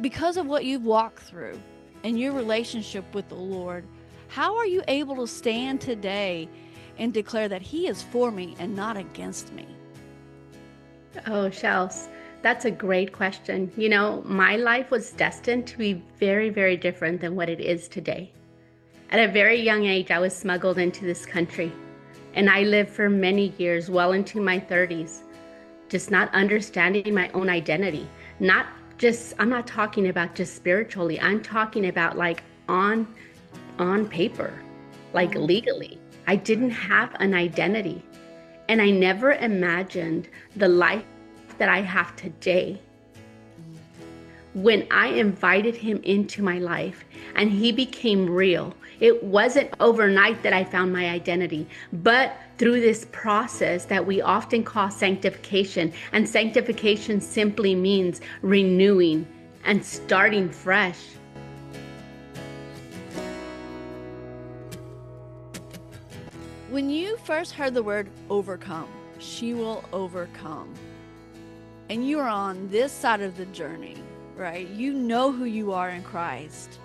Because of what you've walked through and your relationship with the Lord, how are you able to stand today and declare that He is for me and not against me? Oh, Shels, that's a great question. You know, my life was destined to be very, very different than what it is today. At a very young age, I was smuggled into this country, and I lived for many years, well into my 30s, just not understanding my own identity. Not just, I'm not talking about just spiritually, I'm talking about like on paper, like legally. I didn't have an identity. And I never imagined the life that I have today when I invited him into my life and he became real. It wasn't overnight that I found my identity, but through this process that we often call sanctification. And sanctification simply means renewing and starting fresh. When you first heard the word overcome, she will overcome, and you're on this side of the journey, right? You know who you are in Christ.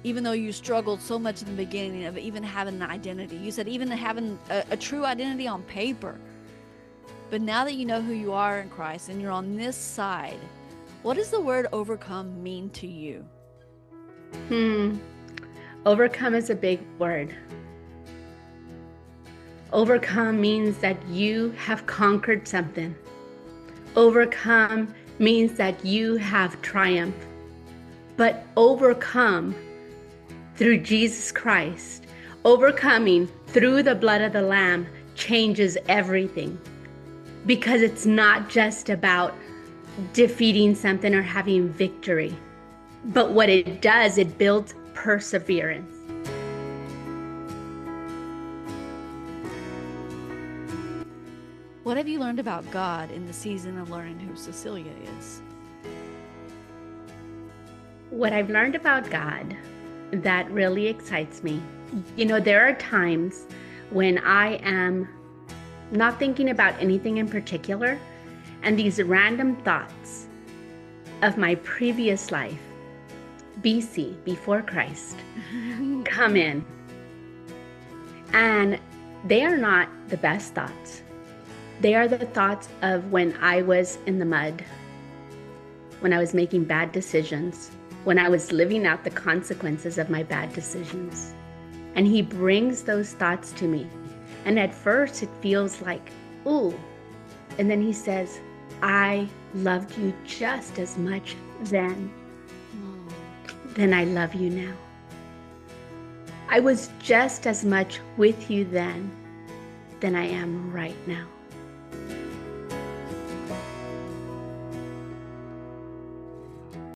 Even though you struggled so much in the beginning of even having an identity. You said even having a true identity on paper. But now that you know who you are in Christ and you're on this side, what does the word overcome mean to you? Overcome is a big word. Overcome means that you have conquered something. Overcome means that you have triumph. But overcome through Jesus Christ, overcoming through the blood of the Lamb changes everything. Because it's not just about defeating something or having victory. But what it does, it builds perseverance. What have you learned about God in the season of learning who Cecilia is? What I've learned about God that really excites me. You know, there are times when I am not thinking about anything in particular, and these random thoughts of my previous life, BC, before Christ, come in. And they are not the best thoughts. They are the thoughts of when I was in the mud, when I was making bad decisions, when I was living out the consequences of my bad decisions. And he brings those thoughts to me. And at first it feels like, ooh. And then he says, I loved you just as much then. Then I love you now. I was just as much with you then than I am right now.